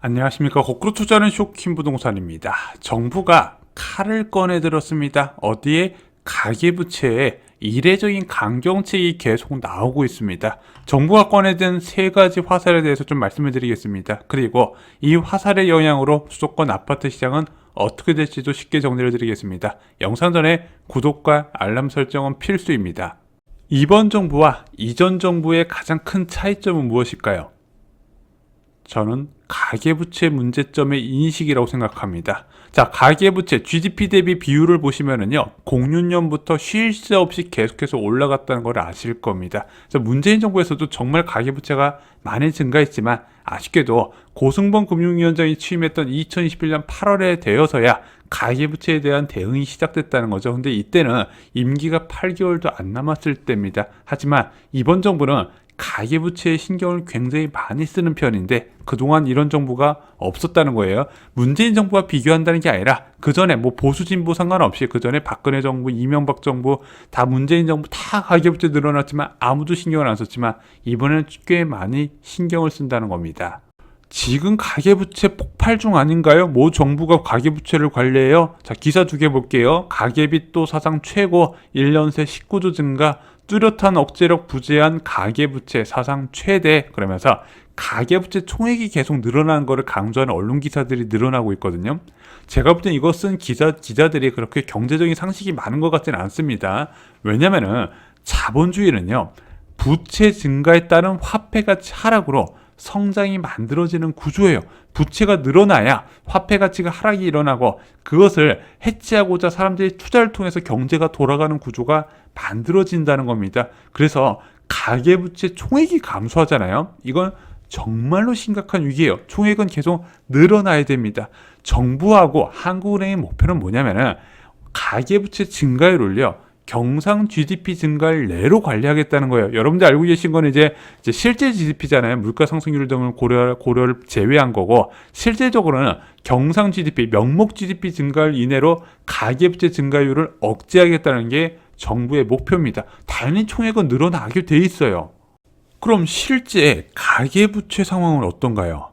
안녕하십니까. 거꾸로 투자하는 쇼킹 부동산입니다. 정부가 칼을 꺼내 들었습니다. 어디에? 가계부채에 이례적인 강경책이 계속 나오고 있습니다. 정부가 꺼내든 세 가지 화살에 대해서 좀 말씀을 드리겠습니다. 그리고 이 화살의 영향으로 수도권 아파트 시장은 어떻게 될지도 쉽게 정리를 드리겠습니다. 영상 전에 구독과 알람 설정은 필수입니다. 이번 정부와 이전 정부의 가장 큰 차이점은 무엇일까요? 저는 가계부채 문제점의 인식이라고 생각합니다. 자, 가계부채 GDP 대비 비율을 보시면은요, 06년부터 쉴 새 없이 계속해서 올라갔다는 걸 아실 겁니다. 그래서 문재인 정부에서도 정말 가계부채가 많이 증가했지만 아쉽게도 고승범 금융위원장이 취임했던 2021년 8월에 되어서야 가계부채에 대한 대응이 시작됐다는 거죠. 근데 이때는 임기가 8개월도 안 남았을 때입니다. 하지만 이번 정부는 가계부채에 신경을 굉장히 많이 쓰는 편인데 그동안 이런 정부가 없었다는 거예요. 문재인 정부와 비교한다는 게 아니라 그 전에 뭐 보수 진보 상관없이 그 전에 박근혜 정부, 이명박 정부, 다 문재인 정부 다 가계부채 늘어났지만 아무도 신경을 안 썼지만 이번에는 꽤 많이 신경을 쓴다는 겁니다. 지금 가계부채 폭발 중 아닌가요? 모 정부가 가계부채를 관리해요? 자, 기사 두 개 볼게요. 가계빚도 사상 최고, 1년 새 19조 증가, 뚜렷한 억제력 부재한 가계부채 사상 최대. 그러면서 가계부채 총액이 계속 늘어나는 것을 강조하는 언론 기사들이 늘어나고 있거든요. 제가 볼 땐 이거 쓴 기자들이 그렇게 경제적인 상식이 많은 것 같지는 않습니다. 왜냐면은 자본주의는요, 부채 증가에 따른 화폐 가치 하락으로 성장이 만들어지는 구조예요. 부채가 늘어나야 화폐 가치가 하락이 일어나고 그것을 해치하고자 사람들이 투자를 통해서 경제가 돌아가는 구조가 만들어진다는 겁니다. 그래서 가계부채 총액이 감소하잖아요. 이건 정말로 심각한 위기예요. 총액은 계속 늘어나야 됩니다. 정부하고 한국은행의 목표는 뭐냐면은 가계부채 증가율을요, 경상 GDP 증가를 내로 관리하겠다는 거예요. 여러분들 알고 계신 건 이제 실제 GDP잖아요. 물가 상승률 등을 고려를 제외한 거고, 실제적으로는 경상 GDP, 명목 GDP 증가율 이내로 가계부채 증가율을 억제하겠다는 게 정부의 목표입니다. 당연히 총액은 늘어나게 돼 있어요. 그럼 실제 가계부채 상황은 어떤가요?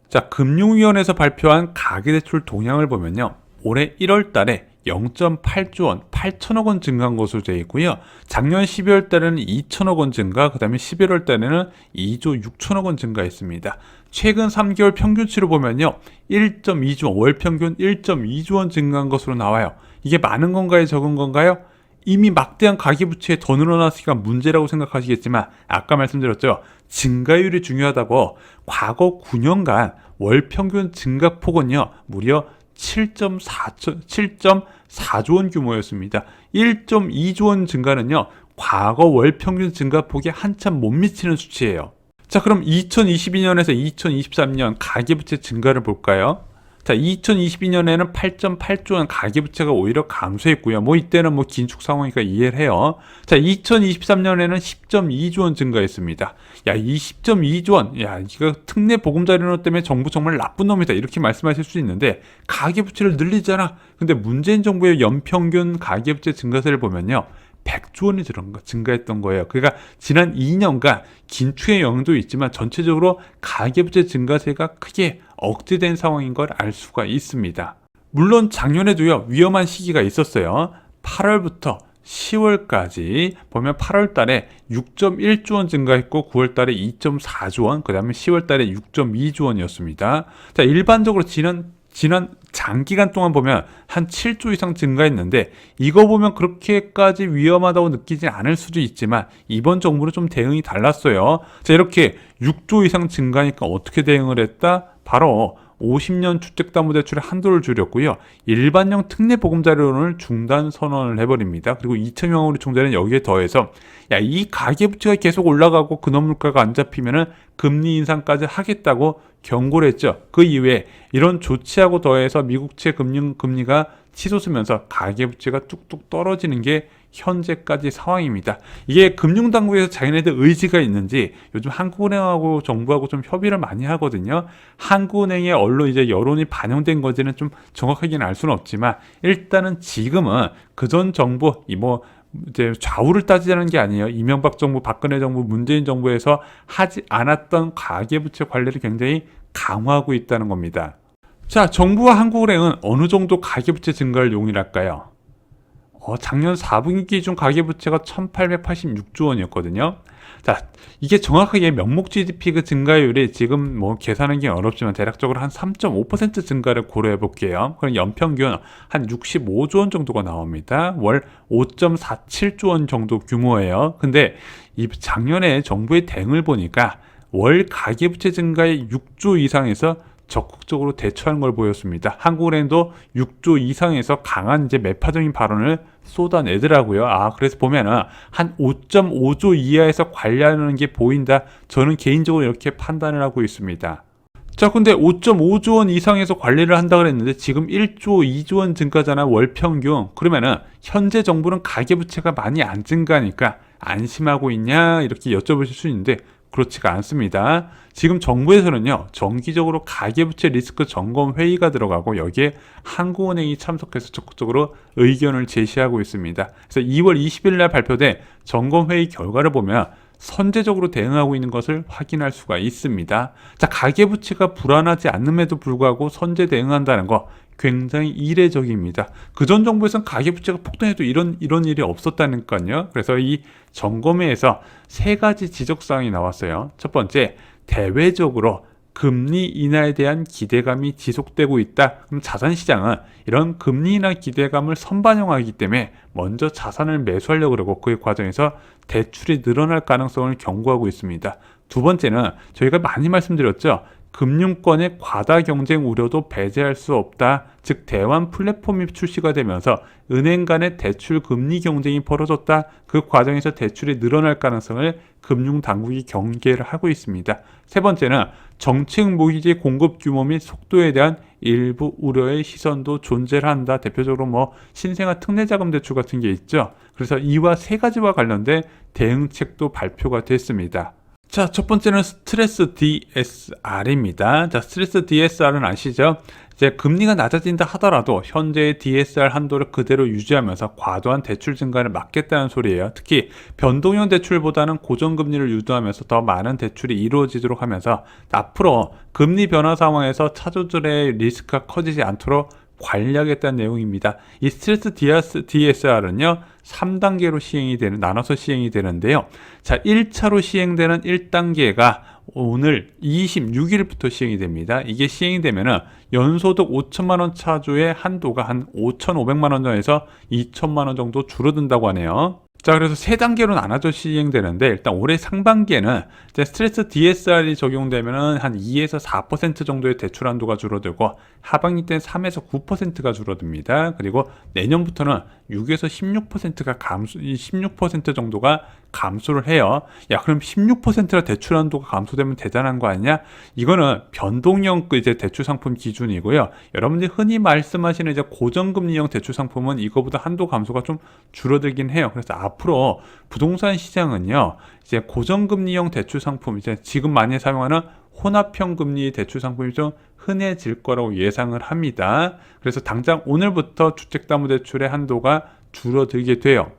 자, 금융위원회에서 발표한 가계대출 동향을 보면요, 올해 1월 달에 0.8조 원, 8천억 원 증가한 것으로 되어 있고요. 작년 12월 달에는 2천억 원 증가, 그 다음에 11월 달에는 2조 6천억 원 증가했습니다. 최근 3개월 평균치로 보면요, 1.2조 원, 월 평균 1.2조 원 증가한 것으로 나와요. 이게 많은 건가요? 적은 건가요? 이미 막대한 가계부채에 더 늘어났으니까 문제라고 생각하시겠지만 아까 말씀드렸죠. 증가율이 중요하다고. 과거 9년간 월 평균 증가폭은요, 무려 7.4조 원 규모였습니다. 1.2조 원 증가는요, 과거 월 평균 증가폭에 한참 못 미치는 수치예요. 자, 그럼 2022년에서 2023년 가계부채 증가를 볼까요? 자, 2022년에는 8.8조 원 가계부채가 오히려 감소했고요. 뭐 이때는 뭐 긴축 상황이니까 이해를 해요. 자, 2023년에는 10.2조 원 증가했습니다. 야, 이 10.2조 원, 야, 이거 특례 보금자리론 때문에 정부 정말 나쁜 놈이다, 이렇게 말씀하실 수 있는데 가계부채를 늘리잖아. 근데 문재인 정부의 연평균 가계부채 증가세를 보면요, 100조 원이 증가했던 거예요. 그러니까 지난 2년간 긴축의 영향도 있지만 전체적으로 가계부채 증가세가 크게 억제된 상황인 걸 알 수가 있습니다. 물론 작년에도요, 위험한 시기가 있었어요. 8월부터 10월까지 보면 8월 달에 6.1조 원 증가했고 9월 달에 2.4조 원, 그 다음에 10월 달에 6.2조 원이었습니다. 자, 일반적으로 지난 장기간 동안 보면 한 7조 이상 증가했는데 이거 보면 그렇게까지 위험하다고 느끼지 않을 수도 있지만 이번 정부는 좀 대응이 달랐어요. 자, 이렇게 6조 이상 증가하니까 어떻게 대응을 했다? 바로 50년 주택담보대출의 한도를 줄였고요. 일반형 특례 보금자리론을 중단 선언을 해버립니다. 그리고 이청용 우리 총재는 여기에 더해서 야, 이 가계부채가 계속 올라가고 근원 물가가 안 잡히면은 금리 인상까지 하겠다고 경고를 했죠. 그 이후에 이런 조치하고 더해서 미국채 금리가 치솟으면서 가계부채가 뚝뚝 떨어지는 게 현재까지 상황입니다. 이게 금융당국에서 자기네들 의지가 있는지 요즘 한국은행하고 정부하고 좀 협의를 많이 하거든요. 한국은행의 언론 이제 여론이 반영된 건지는 좀 정확하게는 알 수는 없지만 일단은 지금은 그전 정부 이제 좌우를 따지자는 게 아니에요. 이명박 정부, 박근혜 정부, 문재인 정부에서 하지 않았던 가계부채 관리를 굉장히 강화하고 있다는 겁니다. 자, 정부와 한국은행은 어느 정도 가계부채 증가를 용인할까요? 작년 4분기 기준 가계부채가 1886조 원이었거든요. 자, 이게 정확하게 명목 GDP 그 증가율이 지금 뭐 계산하기 어렵지만 대략적으로 한 3.5% 증가를 고려해 볼게요. 그럼 연평균 한 65조 원 정도가 나옵니다. 월 5.47조 원 정도 규모예요. 근데 이 작년에 정부의 대응을 보니까 월 가계부채 증가의 6조 이상에서 적극적으로 대처하는 걸 보였습니다. 한국은행도 6조 이상에서 강한 이제 매파적인 발언을 쏟아내더라고요. 그래서 보면은 한 5.5조 이하에서 관리하는 게 보인다. 저는 개인적으로 이렇게 판단을 하고 있습니다. 자, 근데 5.5조 원 이상에서 관리를 한다 그랬는데 지금 1조, 2조 원 증가잖아, 월 평균. 그러면은 현재 정부는 가계부채가 많이 안 증가하니까 안심하고 있냐? 이렇게 여쭤보실 수 있는데 그렇지가 않습니다. 지금 정부에서는요, 정기적으로 가계부채 리스크 점검 회의가 들어가고 여기에 한국은행이 참석해서 적극적으로 의견을 제시하고 있습니다. 그래서 2월 20일 날 발표된 점검 회의 결과를 보면 선제적으로 대응하고 있는 것을 확인할 수가 있습니다. 자, 가계부채가 불안하지 않음에도 불구하고 선제 대응한다는 거 굉장히 이례적입니다. 그전 정부에서는 가계부채가 폭등해도 이런 일이 없었다니까요. 그래서 이 점검회에서 세 가지 지적사항이 나왔어요. 첫 번째, 대외적으로 금리 인하에 대한 기대감이 지속되고 있다. 그럼 자산시장은 이런 금리 인하 기대감을 선반영하기 때문에 먼저 자산을 매수하려고 그러고 그 과정에서 대출이 늘어날 가능성을 경고하고 있습니다. 두 번째는 저희가 많이 말씀드렸죠. 금융권의 과다 경쟁 우려도 배제할 수 없다. 즉 대환 플랫폼이 출시가 되면서 은행 간의 대출 금리 경쟁이 벌어졌다. 그 과정에서 대출이 늘어날 가능성을 금융당국이 경계를 하고 있습니다. 세 번째는 정책 모기지 공급 규모 및 속도에 대한 일부 우려의 시선도 존재를 한다. 대표적으로 뭐 신생아 특례자금 대출 같은 게 있죠. 그래서 이와 세 가지와 관련된 대응책도 발표가 됐습니다. 자, 첫 번째는 스트레스 DSR입니다. 자, 스트레스 DSR은 아시죠? 이제 금리가 낮아진다 하더라도 현재의 DSR 한도를 그대로 유지하면서 과도한 대출 증가를 막겠다는 소리예요. 특히 변동형 대출보다는 고정금리를 유도하면서 더 많은 대출이 이루어지도록 하면서 앞으로 금리 변화 상황에서 차조들의 리스크가 커지지 않도록 관리하겠다는 내용입니다. 이 스트레스 DSR은요, 3단계로 나눠서 시행이 되는데요. 자, 1차로 시행되는 1단계가 오늘 26일부터 시행이 됩니다. 이게 시행이 되면은 연소득 5천만 원 차주의 한도가 한 5,500만 원 전에서 2천만 원 정도 줄어든다고 하네요. 자, 그래서 세 단계로 나눠져 시행되는데 일단 올해 상반기에는 이제 스트레스 DSR이 적용되면은 한 2에서 4% 정도의 대출 한도가 줄어들고 하반기 때는 3에서 9%가 줄어듭니다. 그리고 내년부터는 6에서 16% 정도가 감소를 해요. 야, 그럼 16%라 대출 한도가 감소되면 대단한 거 아니냐? 이거는 변동형 이제 대출 상품 기준이고요. 여러분들이 흔히 말씀하시는 이제 고정금리형 대출 상품은 이거보다 한도 감소가 좀 줄어들긴 해요. 그래서 앞으로 부동산 시장은요, 이제 고정금리형 대출 상품, 이제 지금 많이 사용하는 혼합형 금리 대출 상품이 좀 흔해질 거라고 예상을 합니다. 그래서 당장 오늘부터 주택담보대출의 한도가 줄어들게 돼요.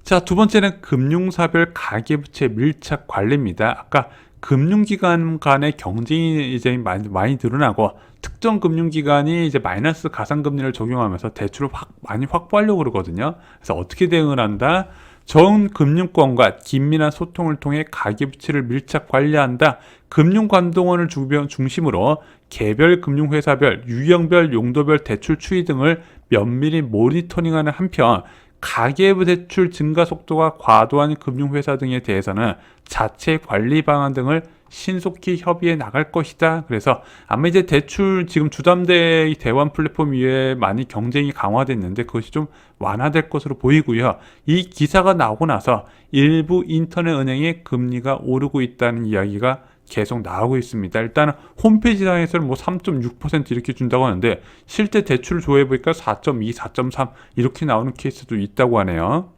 자, 두 번째는 금융사별 가계부채 밀착 관리입니다. 아까 금융기관 간의 경쟁이 이제 많이 늘어나고 특정 금융기관이 이제 마이너스 가상금리를 적용하면서 대출을 많이 확보하려고 그러거든요. 그래서 어떻게 대응을 한다? 전 금융권과 긴밀한 소통을 통해 가계부채를 밀착 관리한다. 금융감독원을 중심으로 개별 금융회사별, 유형별, 용도별 대출 추이 등을 면밀히 모니터링하는 한편 가계부대출 증가 속도가 과도한 금융회사 등에 대해서는 자체 관리 방안 등을 신속히 협의해 나갈 것이다. 그래서 아마 이제 대출 지금 주담대 대환 플랫폼 위에 많이 경쟁이 강화됐는데 그것이 좀 완화될 것으로 보이고요. 이 기사가 나오고 나서 일부 인터넷 은행의 금리가 오르고 있다는 이야기가 계속 나오고 있습니다. 일단은 홈페이지상에서는 뭐 3.6% 이렇게 준다고 하는데 실제 대출을 조회해보니까 4.2, 4.3 이렇게 나오는 케이스도 있다고 하네요.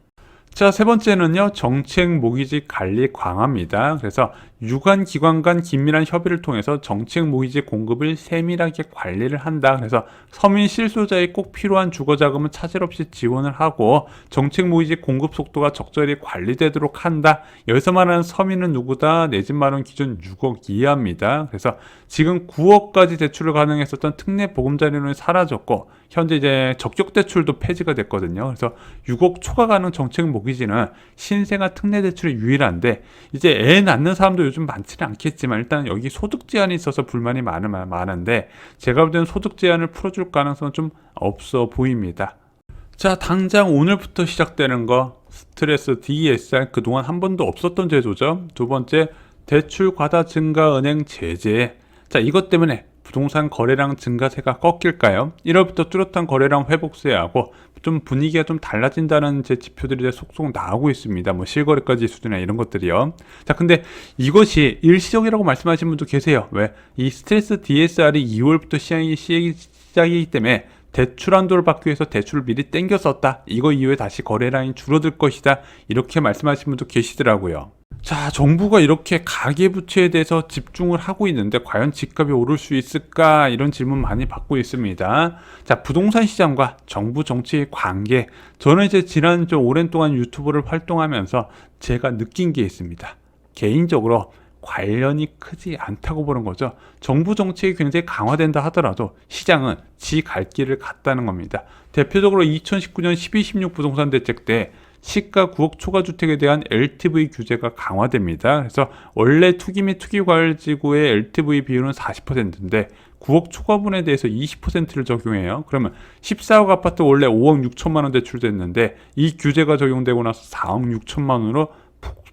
자, 세 번째는요, 정책 모기지 관리 강화입니다. 그래서 유관 기관 간 긴밀한 협의를 통해서 정책 모기지 공급을 세밀하게 관리를 한다. 그래서 서민 실소자에 꼭 필요한 주거 자금은 차질 없이 지원을 하고 정책 모기지 공급 속도가 적절히 관리되도록 한다. 여기서 말하는 서민은 누구다? 내 집 마련 기준 6억 이하입니다. 그래서 지금 9억까지 대출을 가능했었던 특례 보금자리론이 사라졌고 현재 이제 적격 대출도 폐지가 됐거든요. 그래서 6억 초과 가능 정책 모기지는 신생아 특례 대출이 유일한데 이제 애 낳는 사람도 요즘 많지는 않겠지만 일단 여기 소득 제한이 있어서 불만이 많은데 제가 볼 때는 소득 제한을 풀어줄 가능성은 좀 없어 보입니다. 자, 당장 오늘부터 시작되는 거 스트레스 DSR 그동안 한 번도 없었던 제도죠. 두 번째 대출 과다 증가 은행 제재. 자, 이것 때문에 부동산 거래량 증가세가 꺾일까요? 1월부터 뚜렷한 거래량 회복세하고 좀 분위기가 좀 달라진다는 제 지표들이 속속 나오고 있습니다. 뭐 실거래가 지수나 이런 것들이요. 자, 근데 이것이 일시적이라고 말씀하시는 분도 계세요. 왜? 이 스트레스 DSR이 2월부터 시작이기 때문에 대출 한도를 받기 위해서 대출을 미리 땡겼었다. 이거 이후에 다시 거래량이 줄어들 것이다. 이렇게 말씀하시는 분도 계시더라고요. 자, 정부가 이렇게 가계부채에 대해서 집중을 하고 있는데 과연 집값이 오를 수 있을까? 이런 질문 많이 받고 있습니다. 자, 부동산 시장과 정부 정치의 관계. 저는 이제 지난 좀 오랜 동안 유튜브를 활동하면서 제가 느낀 게 있습니다. 개인적으로 관련이 크지 않다고 보는 거죠. 정부 정책이 굉장히 강화된다 하더라도 시장은 지 갈 길을 갔다는 겁니다. 대표적으로 2019년 12.16 부동산 대책 때 시가 9억 초과 주택에 대한 LTV 규제가 강화됩니다. 그래서 원래 투기 및 투기과열지구의 LTV 비율은 40%인데 9억 초과분에 대해서 20%를 적용해요. 그러면 14억 아파트 원래 5억 6천만 원 대출됐는데 이 규제가 적용되고 나서 4억 6천만 원으로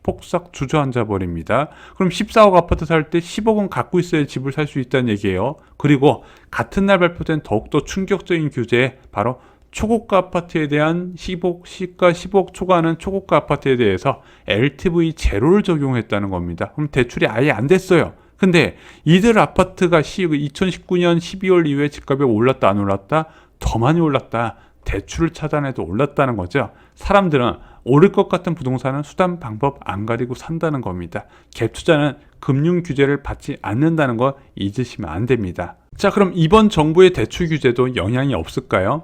폭삭 주저앉아 버립니다. 그럼 14억 아파트 살 때 10억은 갖고 있어야 집을 살 수 있다는 얘기예요. 그리고 같은 날 발표된 더욱더 충격적인 규제, 바로 초고가 아파트에 대한 시가 10억 초과하는 초고가 아파트에 대해서 LTV 제로를 적용했다는 겁니다. 그럼 대출이 아예 안 됐어요. 근데 이들 아파트가 2019년 12월 이후에 집값이 올랐다 안 올랐다? 더 많이 올랐다. 대출을 차단해도 올랐다는 거죠. 사람들은 오를 것 같은 부동산은 수단 방법 안 가리고 산다는 겁니다. 갭 투자는 금융 규제를 받지 않는다는 거 잊으시면 안 됩니다. 자, 그럼 이번 정부의 대출 규제도 영향이 없을까요?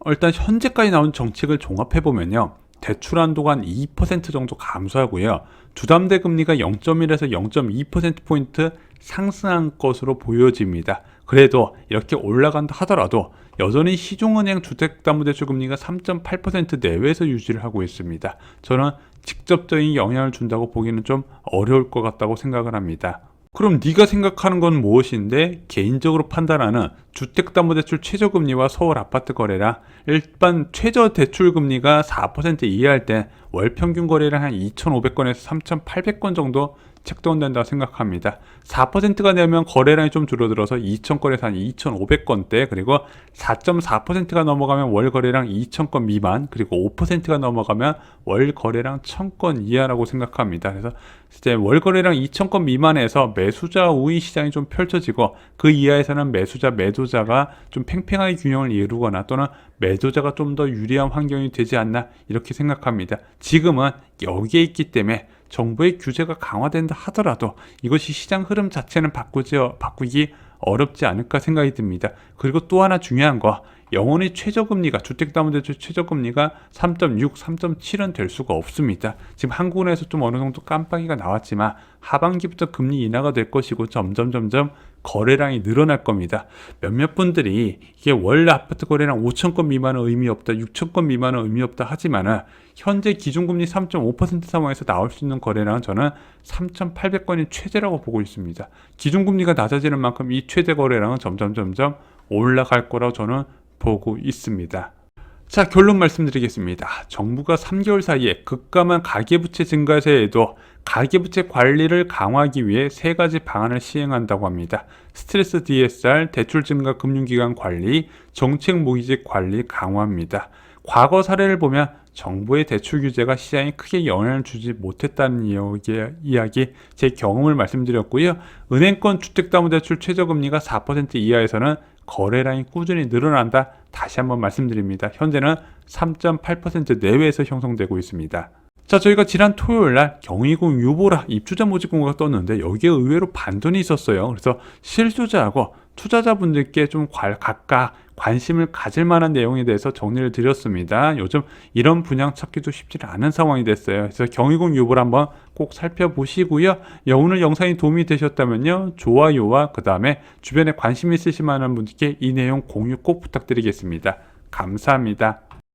일단 현재까지 나온 정책을 종합해보면요. 대출 한도가 한 2% 정도 감소하고요. 주담대 금리가 0.1에서 0.2%포인트 상승한 것으로 보여집니다. 그래도 이렇게 올라간다 하더라도 여전히 시중은행 주택담보대출 금리가 3.8% 내외에서 유지를 하고 있습니다. 저는 직접적인 영향을 준다고 보기는 좀 어려울 것 같다고 생각을 합니다. 그럼 네가 생각하는 건 무엇인데? 개인적으로 판단하는 주택담보대출 최저금리와 서울 아파트 거래량, 일반 최저대출금리가 4% 이하일 때 월 평균 거래량 한 2,500건에서 3,800건 정도 책정된다고 생각합니다. 4%가 되면 거래량이 좀 줄어들어서 2,000건에서 한 2,500건대, 그리고 4.4%가 넘어가면 월 거래량 2,000건 미만, 그리고 5%가 넘어가면 월 거래량 1,000건 이하라고 생각합니다. 그래서 이제 월 거래량 2,000건 미만에서 매수자 우위 시장이 좀 펼쳐지고 그 이하에서는 매수자 매도자가 좀 팽팽하게 균형을 이루거나 또는 매도자가 좀 더 유리한 환경이 되지 않나 이렇게 생각합니다. 지금은 여기에 있기 때문에 정부의 규제가 강화된다 하더라도 이것이 시장 흐름 자체는 바꾸기 어렵지 않을까 생각이 듭니다. 그리고 또 하나 중요한 거, 영원히 최저금리가 주택담보대출 최저금리가 3.6, 3.7은 될 수가 없습니다. 지금 한국은행에서 좀 어느 정도 깜빡이가 나왔지만 하반기부터 금리 인하가 될 것이고 점점 거래량이 늘어날 겁니다. 몇몇 분들이 이게 월 아파트 거래량 5,000건 미만은 의미 없다, 6,000건 미만은 의미 없다 하지만은 현재 기준금리 3.5% 상황에서 나올 수 있는 거래량은 저는 3,800건이 최대라고 보고 있습니다. 기준금리가 낮아지는 만큼 이 최대 거래량은 점점 올라갈 거라고 저는 보고 있습니다. 자, 결론 말씀드리겠습니다. 정부가 3개월 사이에 급감한 가계부채 증가세에도 가계부채 관리를 강화하기 위해 3가지 방안을 시행한다고 합니다. 스트레스 DSR, 대출 증가 금융기관 관리, 정책 모기지 관리 강화입니다. 과거 사례를 보면 정부의 대출 규제가 시장에 크게 영향을 주지 못했다는 이야기, 제 경험을 말씀드렸고요. 은행권 주택담보대출 최저금리가 4% 이하에서는 거래량이 꾸준히 늘어난다. 다시 한번 말씀드립니다. 현재는 3.8% 내외에서 형성되고 있습니다. 자, 저희가 지난 토요일 날 경희궁 유보라 입주자 모집 공고가 떴는데 여기에 의외로 반전이 있었어요. 그래서 실수자하고 투자자분들께 좀 각각 관심을 가질 만한 내용에 대해서 정리를 드렸습니다. 요즘 이런 분양 찾기도 쉽지 않은 상황이 됐어요. 그래서 경희궁 유보를 한번 꼭 살펴보시고요. 오늘 영상이 도움이 되셨다면요, 좋아요와 그 다음에 주변에 관심 있으실 만한 분들께 이 내용 공유 꼭 부탁드리겠습니다. 감사합니다.